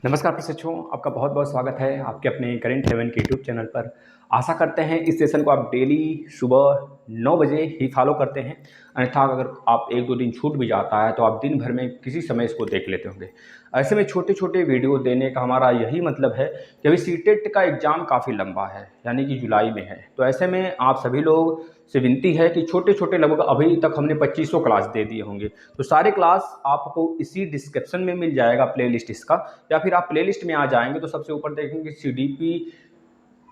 नमस्कार प्रशिक्षुओं, आपका बहुत बहुत स्वागत है आपके अपने करेंट 7 के यूट्यूब चैनल पर। आशा करते हैं इस सेशन को आप डेली सुबह 9 बजे ही फॉलो करते हैं। अन्यथा अगर आप एक दो दिन छूट भी जाता है तो आप दिन भर में किसी समय इसको देख लेते होंगे। ऐसे में छोटे छोटे वीडियो देने का हमारा यही मतलब है कि अभी सीटेट का एग्ज़ाम काफ़ी लंबा है, यानी कि जुलाई में है। तो ऐसे में आप सभी लोग से विनती है कि छोटे छोटे लगभग अभी तक हमने 2500 क्लास दे दिए होंगे, तो सारे क्लास आपको इसी डिस्क्रिप्शन में मिल जाएगा प्लेलिस्ट इसका, या फिर आप प्लेलिस्ट में आ जाएंगे तो सबसे ऊपर देखेंगे सीडीपी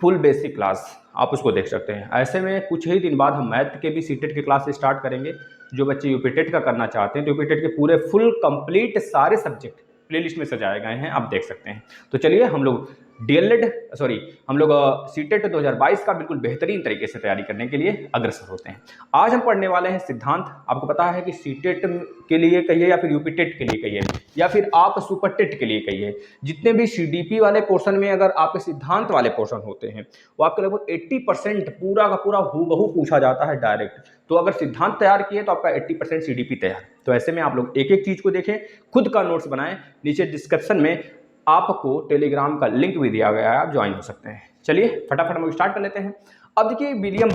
फुल बेसिक क्लास, आप उसको देख सकते हैं। ऐसे में कुछ ही दिन बाद हम मैथ के भी सीटेट की क्लास स्टार्ट करेंगे। जो बच्चे यूपीटेट का करना चाहते हैं तो यूपीटेट के पूरे फुल कंप्लीट सारे सब्जेक्ट प्लेलिस्ट में सजाए गए हैं, आप देख सकते हैं। तो चलिए हम लोग हम लोग सीटेट 2022 का बिल्कुल बेहतरीन तरीके से तैयारी करने के लिए अग्रसर होते हैं। आज हम पढ़ने वाले हैं सिद्धांत। आपको पता है कि सीटेट के लिए कहिए या फिर यूपीटेट के लिए कहिए या फिर आप सुपरटेट के लिए कहिए, जितने भी सीडीपी वाले पोर्शन में अगर आपके सिद्धांत वाले पोर्शन होते हैं वो आपके लगभग 80% पूरा का पूरा हूबहू पूछा जाता है डायरेक्ट। तो अगर सिद्धांत तैयार किए तो आपका 80% सीडीपी तैयार। तो ऐसे में आप लोग एक एक चीज़ को देखें, खुद का नोट्स बनाएं। नीचे डिस्क्रिप्शन में आपको टेलीग्राम का लिंक भी दिया गया है, आप ज्वाइन हो सकते हैं। चलिए फटाफट हम स्टार्ट कर लेते हैं। अब देखिए विलियम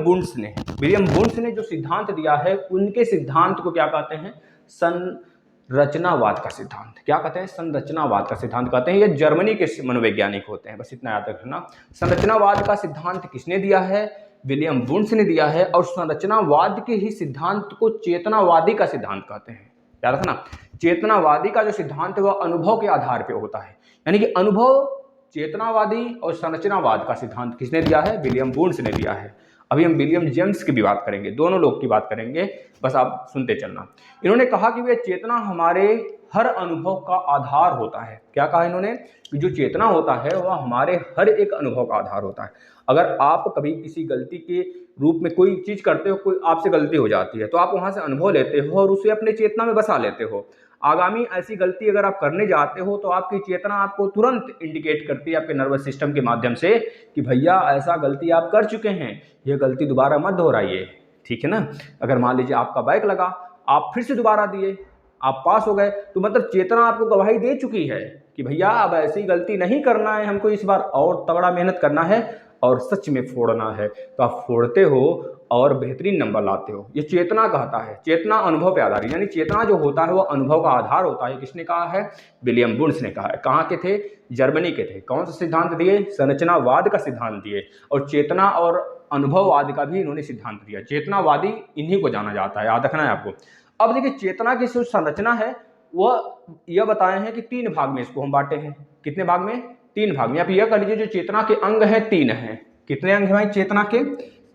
वुंड्स ने जो सिद्धांत दिया है, उनके सिद्धांत को क्या कहते हैं? संरचनावाद का सिद्धांत। क्या कहते हैं? संरचनावाद का सिद्धांत कहते हैं। ये जर्मनी के मनोवैज्ञानिक होते हैं, बस इतना याद रखना। संरचनावाद का सिद्धांत किसने दिया है? विलियम वुंड्स ने दिया है। और संरचनावाद के ही सिद्धांत को चेतनावादी का सिद्धांत कहते हैं। याद रखना, चेतनावादी का जो सिद्धांत है वह अनुभव के आधार पर होता है, यानी कि अनुभव। चेतनावादी और संरचनावाद का सिद्धांत किसने दिया है? विलियम वुंड्स ने दिया है। अभी हम विलियम जेम्स की भी बात करेंगे, दोनों लोग की बात करेंगे, बस आप सुनते चलना। इन्होंने कहा कि वे चेतना हमारे हर अनुभव का आधार होता है। क्या कहा इन्होंने? कि जो चेतना होता है वह हमारे हर एक अनुभव का आधार होता है। अगर आप कभी किसी गलती के रूप में कोई चीज करते हो, कोई आपसे गलती हो जाती है, तो आप वहां से अनुभव लेते हो और उसे अपने चेतना में बसा लेते हो। आगामी ऐसी गलती अगर आप करने जाते हो तो आपकी चेतना आपको तुरंत इंडिकेट करती है अपने नर्वस सिस्टम के माध्यम से कि भैया ऐसा गलती आप कर चुके हैं, ये गलती दोबारा मत दोहराइए। ठीक है ना? अगर मान लीजिए आपका बैक लगा, आप फिर से दोबारा दिए, आप पास हो गए, तो मतलब चेतना आपको गवाही दे चुकी है कि भैया अब ऐसी गलती नहीं करना है, हमको इस बार और तगड़ा मेहनत करना है और सच में फोड़ना है। तो आप फोड़ते हो और बेहतरीन नंबर लाते हो। ये चेतना कहता है। चेतना अनुभव पे आधारित, यानी चेतना जो होता है वो अनुभव का आधार होता है। किसने कहा है? विलियम वुंड्स ने कहा है। कहाँ के थे? जर्मनी के थे। कौन सा सिद्धांत दिए? संरचनावाद का सिद्धांत दिए। और चेतना और अनुभववाद का भी इन्होंने सिद्धांत दिया। चेतनावादी इन्हीं को जाना जाता है, याद रखना है आपको। अब देखिए चेतना की जो संरचना है वह यह बताए हैं कि 3 भाग में इसको हम बांटे हैं। कितने भाग में? 3 भाग में। आप यह कर लीजिए जो चेतना के अंग हैं 3 हैं। कितने अंग हैं भाई चेतना के?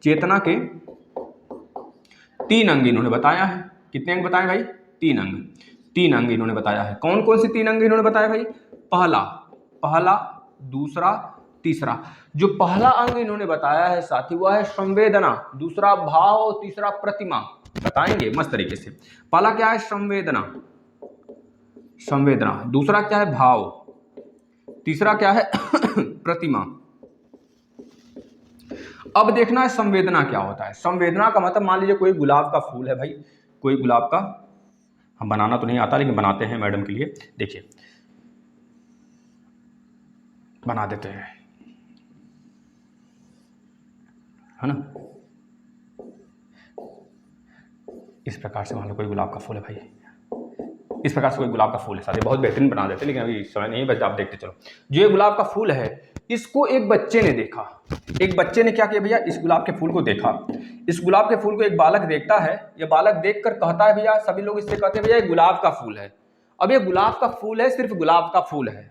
चेतना के 3 अंग इन्होंने बताया है। कितने अंग बताए भाई? 3 अंग। 3 अंग इन्होंने बताया है। कौन कौन से 3 अंग इन्होंने बताया भाई? पहला, दूसरा, तीसरा। जो पहला अंग इन्होंने बताया है साथी वह है संवेदना, दूसरा भाव, तीसरा प्रतिमा। बताएंगे मस्त तरीके से। पहला क्या है? संवेदना। दूसरा क्या है? भाव। तीसरा क्या है? प्रतिमा। अब देखना है संवेदना क्या होता है। संवेदना का मतलब मान लीजिए कोई गुलाब का फूल है भाई, कोई गुलाब का, हम बनाना तो नहीं आता लेकिन बनाते हैं मैडम के लिए। देखिए बना देते हैं, है ना? इस प्रकार से मान लो कोई गुलाब का फूल है भाई, इस प्रकार से कोई गुलाब का फूल है। सारे बहुत बेहतरीन बना देते हैं लेकिन अभी समय नहीं बचता, आप देखते चलो। जो ये गुलाब का फूल है इसको एक बच्चे ने देखा। एक बच्चे ने क्या किया भैया? इस गुलाब के फूल को देखा। इस गुलाब के फूल को एक बालक देखता है। यह बालक देखकर कहता है भैया, सभी लोग इससे कहते हैं भैया ये गुलाब का फूल है। अब ये गुलाब का फूल है, सिर्फ गुलाब का फूल है,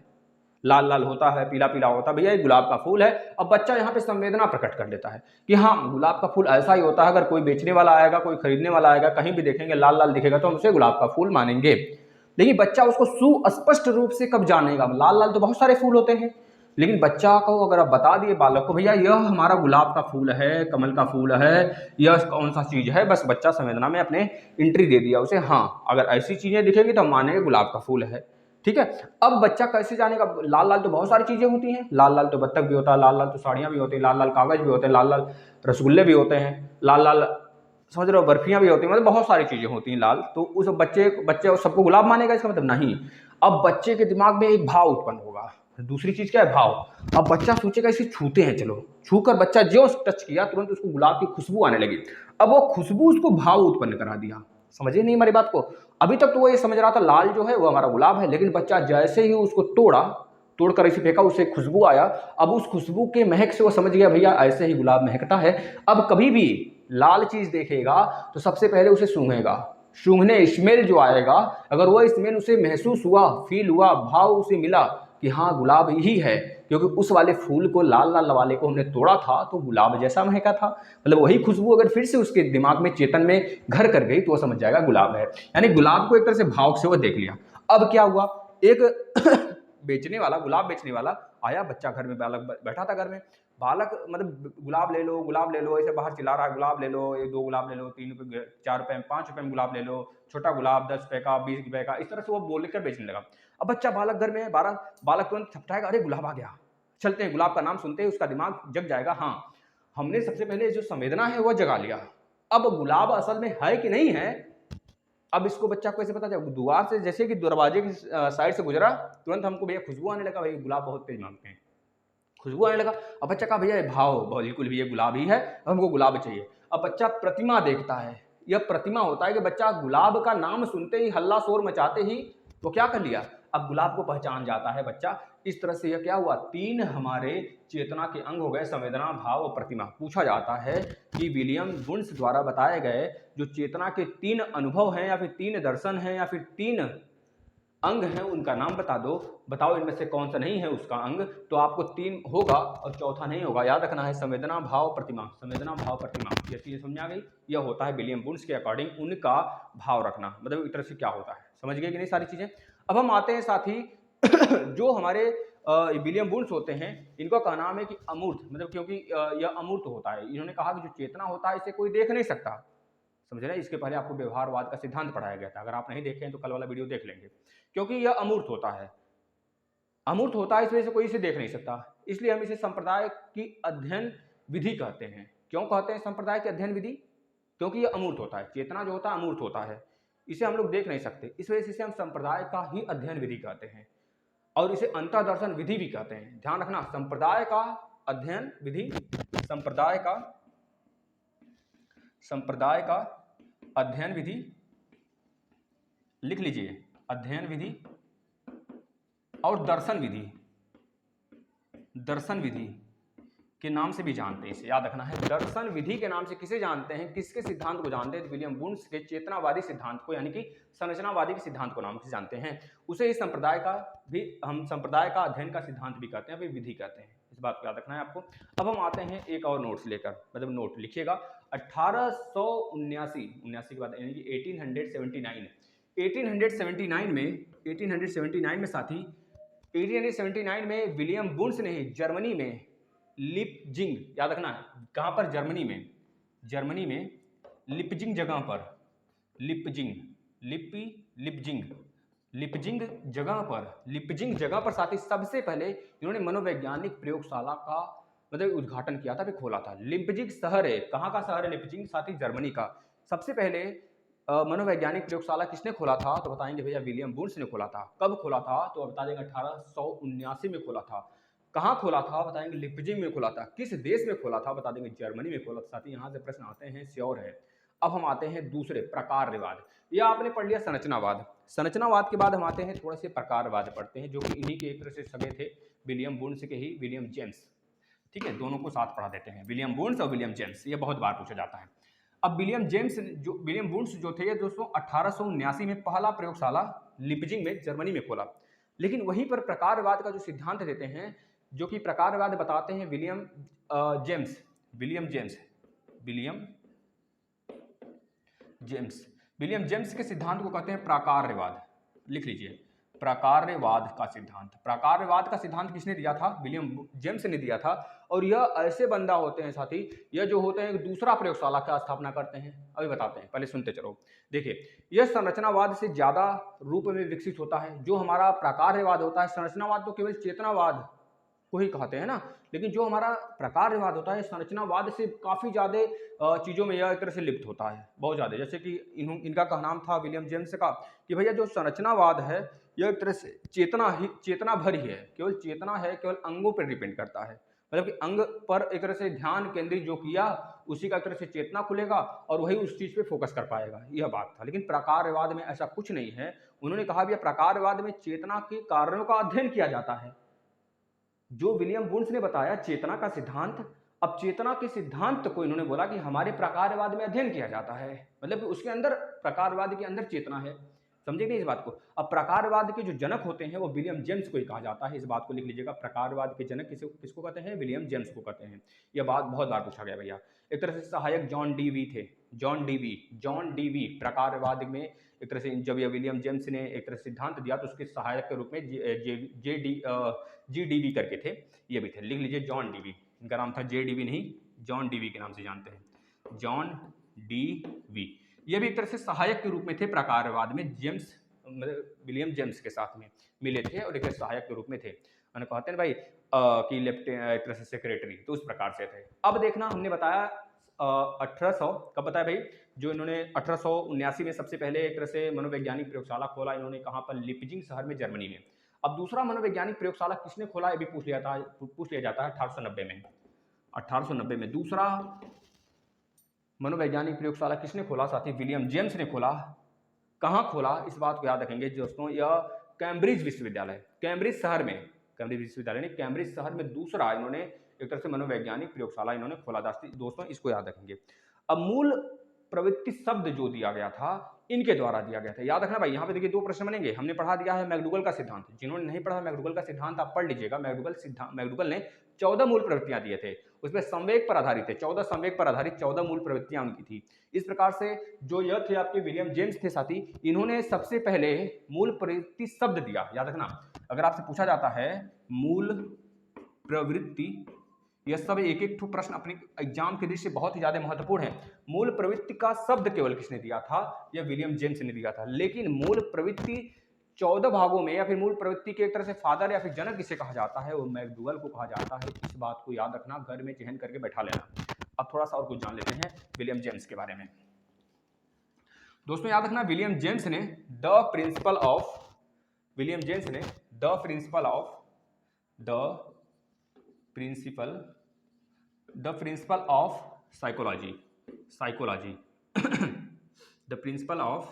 लाल लाल होता है, पीला पीला होता है, भैया ये गुलाब का फूल है। अब बच्चा यहाँ पे संवेदना प्रकट कर देता है कि हाँ गुलाब का फूल ऐसा ही होता है। अगर कोई बेचने वाला आएगा, कोई खरीदने वाला आएगा, कहीं भी देखेंगे लाल लाल दिखेगा तो हम उसे गुलाब का फूल मानेंगे। लेकिन बच्चा उसको सुस्पष्ट रूप से कब जानेगा? लाल लाल तो बहुत सारे फूल होते हैं, लेकिन बच्चा को अगर आप बता दिए बालक को भैया यह हमारा गुलाब का फूल है, कमल का फूल है, यह कौन सा चीज है, बस बच्चा संवेदना में अपने एंट्री दे दिया उसे। हाँ अगर ऐसी चीजें दिखेगी तो हम मानेंगे गुलाब का फूल है। ठीक है। अब बच्चा कैसे जानेगा? लाल लाल तो बहुत सारी चीजें होती हैं। लाल लाल तो बत्तख भी होता है, लाल लाल तो साड़ियाँ भी होती हैं, लाल लाल कागज भी होते हैं, लाल लाल रसगुल्ले भी होते हैं, लाल लाल समझ रहे हो बर्फियाँ भी होती हैं, मतलब बहुत सारी चीजें होती हैं लाल। तो उस बच्चे सबको गुलाब मानेगा? इसका मतलब नहीं। अब बच्चे के दिमाग में एक भाव उत्पन्न होगा। दूसरी चीज क्या है? भाव। अब बच्चा सोचेगा इसे छूते हैं, चलो छूकर बच्चा जो टच किया तुरंत उसको गुलाब की खुशबू आने लगी। अब वो खुशबू उसको भाव उत्पन्न करा दिया। समझे नहीं हमारी बात को? अभी तक तो वो ये समझ रहा था लाल जो है वो हमारा गुलाब है, लेकिन बच्चा जैसे ही उसको तोड़कर इसे फेंका, उससे खुशबू आया। अब उस खुशबू के महक से वो समझ गया भैया ऐसे ही गुलाब महकता है। अब कभी भी लाल चीज देखेगा तो सबसे पहले उसे सूंघेगा। सूंघने स्मेल जो आएगा, अगर वो स्मेल उसे महसूस हुआ, फील हुआ, भाव उसे मिला कि हाँ गुलाब ही है, क्योंकि उस वाले फूल को, लाल लाल वाले को हमने तोड़ा था तो गुलाब जैसा महका था, मतलब वही खुशबू अगर फिर से उसके दिमाग में, चेतन में घर कर गई तो वो समझ जाएगा गुलाब है। यानी गुलाब को एक तरह से भाव से वो देख लिया। अब क्या हुआ, एक बेचने वाला, गुलाब बेचने वाला आया, बच्चा घर में, बालक बैठा था घर में। बालक मतलब गुलाब ले लो, गुलाब ले लो, ऐसे बाहर चिल्ला रहा है, गुलाब ले लो, 1-2 गुलाब ले लो, 3 रुपये, 4 रुपये, 5 रुपये में गुलाब ले लो, छोटा गुलाब 10 रुपये का, 20 रुपये का, इस तरह से वो बोलकर बेचने लगा। अब बच्चा, बालक घर में है, बालक तुरंत छपटाएगा, अरे गुलाब आ गया, चलते हैं। गुलाब का नाम सुनते ही उसका दिमाग जग जाएगा, हाँ हमने सबसे पहले जो संवेदना है वो जगा लिया। अब गुलाब असल में है कि नहीं है, अब इसको बच्चा को कैसे पता चला? द्वार से, जैसे कि दरवाजे की साइड से गुजरा, तुरंत हमको भैया खुशबू आने लगा, भाई गुलाब बहुत तेज मांगते हैं, खुशबू आने लगा। अब बच्चा कहा भैया ये भाव बिल्कुल भी ये गुलाब ही है, हमको गुलाब चाहिए। अब बच्चा प्रतिमा देखता है, यह प्रतिमा होता है कि बच्चा गुलाब का नाम सुनते ही, हल्ला शोर मचाते ही वो क्या कर लिया, अब गुलाब को पहचान जाता है बच्चा। इस तरह से यह क्या हुआ, 3 हमारे चेतना के अंग हो गए, संवेदना, भाव और प्रतिमा। पूछा जाता है कि विलियम वुंश द्वारा बताए गए जो चेतना के 3 अनुभव हैं, या फिर 3 दर्शन हैं, या फिर 3 अंग हैं, उनका नाम बता दो, बताओ इनमें से कौन सा नहीं है उसका अंग। तो आपको 3 होगा और चौथा नहीं होगा। याद रखना है, संवेदना, भाव, प्रतिमा, संवेदना, भाव, प्रतिमा, ये चीज़ समझ आ गई। यह होता है विलियम वुंश के अकॉर्डिंग उनका भाव रखना, मतलब एक तरह से क्या होता है, समझ गए कि नहीं सारी चीज़ें। अब हम आते हैं साथी जो हमारे विलियम वुंश होते हैं, इनका कहना है कि अमूर्त, मतलब क्योंकि यह अमूर्त होता है, इन्होंने कहा कि जो चेतना होता है इसे कोई देख नहीं सकता। समझ रहे हैं? इसके पहले आपको व्यवहारवाद का सिद्धांत पढ़ाया गया था, अगर आप नहीं देखे हैं तो कल वाला वीडियो देख लेंगे। क्योंकि यह अमूर्त होता है, अमूर्त होता है, इस वजह से कोई इसे देख नहीं सकता, इसलिए हम इसे संप्रदाय की अध्ययन विधि कहते हैं। क्यों कहते हैं संप्रदाय की अध्ययन विधि? क्योंकि यह अमूर्त होता है, चेतना जो होता है अमूर्त होता है, इसे हम लोग देख नहीं सकते, इस वजह से इसे हम संप्रदाय का ही अध्ययन विधि कहते हैं, और इसे अंतर्दर्शन विधि भी कहते हैं। ध्यान रखना, संप्रदाय का अध्ययन विधि, संप्रदाय का अध्ययन विधि, लिख लीजिए, अध्ययन विधि और दर्शन विधि के नाम से भी जानते हैं, इसे याद रखना है। दर्शन विधि के नाम से किसे जानते हैं, किसके सिद्धांत को जानते हैं? विलियम वुंश के चेतनावादी सिद्धांत को, यानी कि संरचनावादी के सिद्धांत को नाम से जानते हैं। उसे इस संप्रदाय का भी हम संप्रदाय का अध्ययन का सिद्धांत भी कहते हैं, फिर विधि कहते हैं, इस बात को याद रखना है आपको। अब हम आते हैं एक और नोट्स लेकर, मतलब नोट लिखिएगा। 1879 के बाद, यानी कि 1879 में साथी, 1879 में विलियम वुंश ने जर्मनी में लिपजिंग, याद रखना है कहां पर, जर्मनी में लिपजिंग जगह पर, लिपजिंग जगह पर साथी सबसे पहले इन्होंने मनोवैज्ञानिक प्रयोगशाला का मतलब उद्घाटन किया था, फिर खोला था। लिपजिंग शहर है, कहाँ का शहर है लिपजिंग साथी? जर्मनी का। सबसे पहले मनोवैज्ञानिक प्रयोगशाला किसने खोला था? तो बताएंगे भैया विलियम वुंश ने खोला था। कब खोला था? तो बता देंगे 1879 में खोला था। कहाँ खोला था? बताएंगे लिपजिंग में खोला था। किस देश में खोला था? बता देंगे जर्मनी में खोला था। साथ ही यहाँ से प्रश्न आते हैं, श्योर है। अब हम आते हैं दूसरे, प्रकारवाद। यह आपने पढ़ लिया संरचनावाद। संरचनावाद के बाद हम आते हैं थोड़ा से प्रकारवाद पढ़ते हैं, जो कि इन्हीं के एक तरह से सगे थे, विलियम वुंश के ही, विलियम जेम्स। ठीक है, दोनों को साथ पढ़ा देते हैं, विलियम वुंश और विलियम जेम्स, ये बहुत बार पूछा जाता है। अब विलियम वुंश जो थे दोस्तों, 1879 में पहला प्रयोगशाला लिपजिंग में, जर्मनी में खोला। लेकिन वहीं पर प्रकारवाद का जो सिद्धांत देते हैं, जो कि प्रकारवाद बताते हैं विलियम जेम्स के सिद्धांत को कहते हैं प्राकारवाद। लिख लीजिए, प्राकारवाद का सिद्धांत। प्राकारवाद का सिद्धांत किसने दिया था? विलियम जेम्स ने दिया था। और यह ऐसे बंदा होते हैं साथी, यह जो होते हैं दूसरा प्रयोगशाला का स्थापना करते हैं, अभी बताते हैं, पहले सुनते चलो। देखिए, यह संरचनावाद से ज्यादा रूप में विकसित होता है। जो हमारा प्राकारवाद होता है, संरचनावाद तो केवल चेतनावाद को ही कहते हैं ना, लेकिन जो हमारा प्रकारवाद होता है, संरचनावाद से काफ़ी ज़्यादा चीज़ों में यह एक तरह से लिप्त होता है, बहुत ज़्यादा। जैसे कि इनका कहना था विलियम जेम्स का कि भैया जो संरचनावाद है यह एक तरह से चेतना भर ही है, केवल चेतना है, केवल अंगों पर डिपेंड करता है। मतलब कि अंग पर एक तरह से ध्यान केंद्रित जो किया उसी का एक तरह से चेतना खुलेगा और वही उस चीज पे फोकस कर पाएगा, यह बात था। लेकिन प्रकारवाद में ऐसा कुछ नहीं है। उन्होंने कहा भी प्रकारवाद में चेतना के कारणों का अध्ययन किया जाता है। जो विलियम वुंड्स ने बताया चेतना का सिद्धांत, अब चेतना के सिद्धांत को इन्होंने बोला कि हमारे प्रकारवाद में अध्ययन किया जाता है, मतलब कि उसके अंदर, प्रकारवाद के अंदर चेतना है। समझे नहीं इस बात को। अब प्रकारवाद के जो जनक होते हैं वो विलियम जेम्स को ही कहा जाता है, इस बात को लिख लीजिएगा। प्रकारवाद के जनक किसको कहते हैं? विलियम जेम्स को कहते हैं। यह बात बहुत बार पूछा गया भैया। एक तरह से सहायक जॉन डीवी थे, जॉन डीवी प्रकारवाद में एक तरह से जब यह विलियम जेम्स ने एक तरह से सिद्धांत दिया तो उसके सहायक के रूप में जी डीवी करके थे, ये भी थे, लिख लीजिए जॉन डीवी। इनका नाम था जे डीवी नहीं, जॉन डीवी के नाम से जानते हैं, जॉन डीवी। ये भी एक तरह से सहायक के रूप में थे प्रकारवाद में, जेम्स विलियम जेम्स के साथ में मिले थे और एक सहायक के रूप में थे। मैंने कहते हैं भाई कि एक तरह से सेक्रेटरी, तो उस प्रकार से थे। अब देखना, हमने बताया 1800 कब बताया भाई, जो इन्होंने 1879 में सबसे पहले एक तरह से मनोवैज्ञानिक प्रयोगशाला खोला इन्होंने, कहाँ पर? लिपजिंग शहर में, जर्मनी में। अब दूसरा मनोवैज्ञानिक प्रयोगशाला किसने खोला, ये भी पूछ लिया जाता है 1890 में। 1890 में दूसरा मनोवैज्ञानिक प्रयोगशाला किसने खोला साथी? विलियम जेम्स ने खोला। कहाँ खोला, इस बात को याद रखेंगे दोस्तों, यह कैम्ब्रिज विश्वविद्यालय, कैम्ब्रिज शहर में, कैम्ब्रिज विश्वविद्यालय नहीं, कैम्ब्रिज शहर में दूसरा इन्होंने एक तरह से मनोवैज्ञानिक प्रयोगशाला इन्होंने खोला दोस्तों, इसको याद रखेंगे। अब मूल प्रवृत्ति शब्द जो दिया गया था इनके द्वारा दिया गया था, याद रखना भाई। यहाँ पे देखिए दो प्रश्न बनेंगे। हमने पढ़ा दिया है मैकडूगल का सिद्धांत, जिन्होंने नहीं पढ़ा मैकडूगल का सिद्धांत आप पढ़ लीजिएगा। मैकडूगल ने 14 मूल प्रवृत्तियां दिए थे, उसमें संवेग पर आधारित थे, 14 संवेग पर आधारित 14 मूल प्रवृत्तियां उनकी थी। इस प्रकार से जो यह थे आपके विलियम जेम्स थे साथी, इन्होंने सबसे पहले मूल प्रवृत्ति शब्द दिया, याद रखना। अगर आपसे पूछा जाता है मूल प्रवृत्ति, यह सब एक एक प्रश्न अपने एग्जाम के दृष्टि से बहुत ही ज्यादा महत्वपूर्ण है। मूल प्रवृत्ति का शब्द केवल किसने दिया था? यह विलियम जेम्स ने दिया था। लेकिन मूल प्रवृत्ति 14 भागों में, या फिर मूल प्रवृत्ति के एक तरह से फादर या फिर जनक किसे कहा जाता है? वो मैकडूगल को कहा जाता है। इस बात को याद रखना, घर में चिह्न करके बैठा लेना। अब थोड़ा सा और कुछ जान लेते हैं विलियम जेम्स के बारे में। दोस्तों याद रखना, विलियम जेम्स ने the principle of psychology the principle of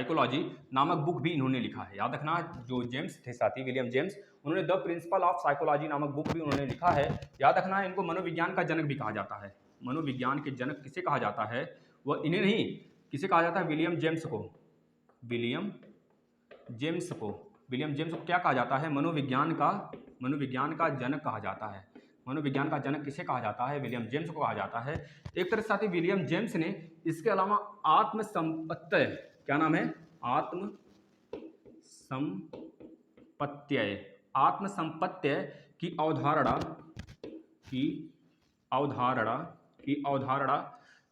psychology नामक बुक भी इन्होंने लिखा है। याद रखना, जो जेम्स थे साथी, विलियम जेम्स, उन्होंने द प्रिंसिपल ऑफ साइकोलॉजी नामक बुक भी उन्होंने लिखा है। याद रखना, इनको मनोविज्ञान का जनक भी कहा जाता है। मनोविज्ञान के जनक किसे कहा जाता है? वह इन्हें नहीं, किसे कहा जाता है? विलियम जेम्स को क्या कहा जाता है? मनोविज्ञान का जनक कहा जाता है। मनोविज्ञान का जनक किसे कहा जाता है? विलियम जेम्स को कहा जाता है। एक तरह से साथी विलियम जेम्स ने इसके अलावा आत्मसंपत्त्य, क्या नाम है? आत्मसंपत्त्य की अवधारणा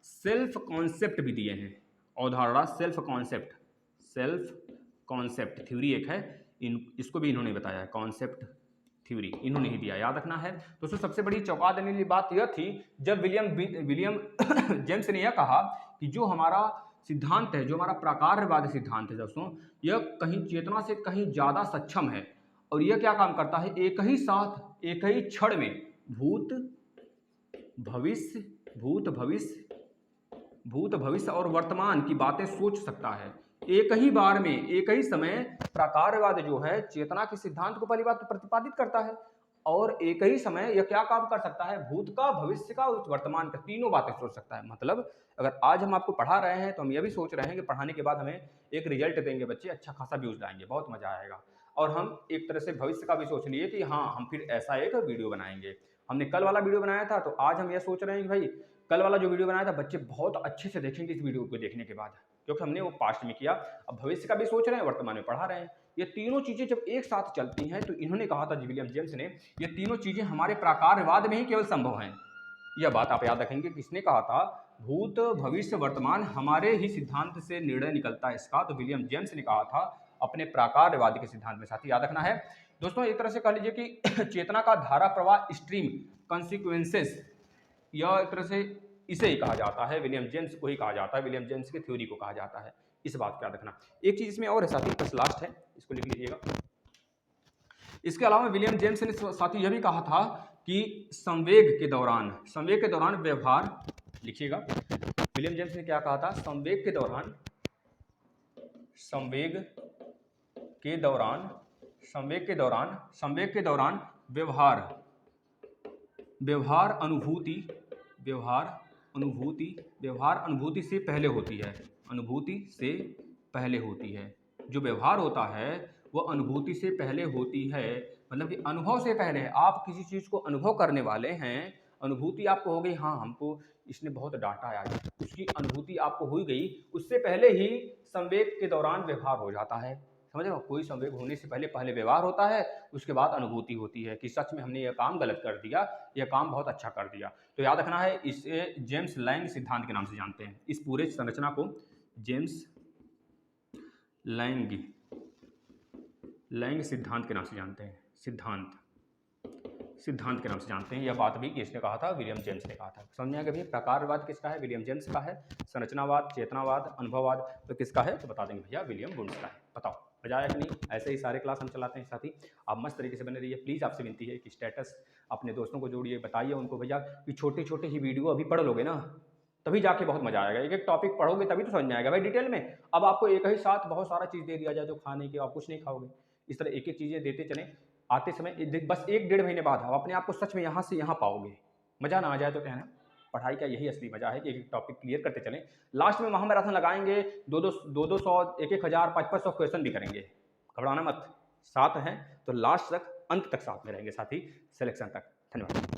सेल्फ कॉन्सेप्ट भी दिए हैं। अवधारणा सेल्फ कॉन्सेप्ट थ्योरी एक है, इसको भी इन्होंने बताया है, कॉन्सेप्ट थ्योरी इन्होंने ही दिया, याद रखना है। दोस्तों सबसे बड़ी चौंका देने वाली बात यह थी जब विलियम जेम्स ने यह कहा कि जो हमारा सिद्धांत है, जो हमारा प्रकारवाद सिद्धांत है दोस्तों, यह कहीं चेतना से कहीं ज्यादा सक्षम है और यह क्या काम करता है? एक ही साथ, एक ही क्षण में भूत भविष्य और वर्तमान की बातें सोच सकता है। एक ही बार में, एक ही समय प्रकारवाद जो है चेतना के सिद्धांत को पहली बात तो प्रतिपादित करता है और एक ही समय यह क्या काम कर सकता है? भूत का, भविष्य का और वर्तमान का, तीनों बातें सोच सकता है। मतलब अगर आज हम आपको पढ़ा रहे हैं तो हम यह भी सोच रहे हैं कि पढ़ाने के बाद हमें एक रिजल्ट देंगे बच्चे, अच्छा खासा व्यूज लाएंगे, बहुत मजा आएगा। और हम एक तरह से भविष्य का भी सोच लिए कि हाँ हम फिर ऐसा एक वीडियो बनाएंगे। हमने कल वाला वीडियो बनाया था तो आज हम यह सोच रहे हैं कि भाई कल वाला जो वीडियो बनाया था बच्चे बहुत अच्छे से देखेंगे इस वीडियो को देखने के बाद, क्योंकि हमने वो पास्ट में किया। अब भविष्य का भी सोच रहे हैं, वर्तमान में पढ़ा रहे हैं। ये तीनों चीजें जब एक साथ चलती हैं तो इन्होंने कहा था विलियम जेम्स ने, ये तीनों चीजें हमारे प्रकारवाद में ही केवल संभव हैं। यह बात आप याद रखेंगे। किसने कहा था? भूत भविष्य वर्तमान हमारे ही सिद्धांत से निर्णय निकलता है इसका, तो विलियम जेम्स ने कहा था अपने प्रकारवाद के सिद्धांत में। साथ ही याद रखना है दोस्तों, एक तरह से कह लीजिए कि चेतना का धारा प्रवाह, स्ट्रीम, कॉन्सिक्वेंसेस, यह एक तरह से इसे ही कहा जाता है, विलियम जेम्स को ही कहा जाता है, विलियम जेम्स की थ्योरी को कहा जाता है। इस बात का याद रखना। एक चीज इसमें और है साथी, बस लास्ट है, इसको लिख लीजिएगा। इसके अलावा विलियम जेम्स ने साथी यह भी कहा था कि संवेग के दौरान व्यवहार, लिखिएगा, विलियम जेम्स ने क्या कहा था, संवेग के दौरान व्यवहार अनुभूति से पहले होती है, जो व्यवहार होता है वो अनुभूति से पहले होती है, मतलब कि अनुभव से पहले। आप किसी चीज को अनुभव करने वाले हैं, अनुभूति आपको हो गई, हाँ हमको इसने बहुत डांटा आज, उसकी अनुभूति आपको हो गई, उससे पहले ही संवेग के दौरान व्यवहार हो जाता है। समझ रहे हो, कोई संवेग होने से पहले व्यवहार होता है, उसके बाद अनुभूति होती है कि सच में हमने यह काम गलत कर दिया, यह काम बहुत अच्छा कर दिया। तो याद रखना है, इसे जेम्स लैंग सिद्धांत के नाम से जानते हैं। इस पूरे संरचना को जेम्स लैंग सिद्धांत के नाम से जानते हैं, सिद्धांत के नाम से जानते हैं। यह बात भी किसने कहा था, विलियम जेम्स ने कहा था। समझ में आ गया भैया, प्रकारवाद किसका है, विलियम जेम्स का है, संरचनावाद, चेतनावाद, अनुभववाद तो किसका है, तो बता देंगे भैया विलियम वुंश का है। बताओ मजा आया कि नहीं। ऐसे ही सारे क्लास हम चलाते हैं साथी, आप मस्त तरीके से बने रहिए। प्लीज़ आपसे विनती है कि स्टेटस अपने दोस्तों को जोड़िए, बताइए उनको भैया कि छोटे छोटे ही वीडियो अभी पढ़ लोगे ना, तभी जाके बहुत मजा आएगा। एक एक टॉपिक पढ़ोगे तभी तो समझ में आएगा भाई डिटेल में। अब आपको एक ही साथ बहुत सारा चीज़ दे दिया जाए तो खाने के आप कुछ नहीं खाओगे। इस तरह एक एक चीज़ें देते चलें, आते समय बस 1-1.5 महीने बाद आप अपने आप को सच में यहाँ से यहाँ पाओगे। मज़ा ना आ जाए तो कहना, पढ़ाई का यही असली मजा है कि एक एक टॉपिक क्लियर करते चलें। लास्ट में महामैराथन लगाएंगे, 200 1-1000 500 क्वेश्चन भी करेंगे, घबराना मत। साथ हैं तो लास्ट तक, अंत तक साथ में रहेंगे साथी, सिलेक्शन तक। धन्यवाद।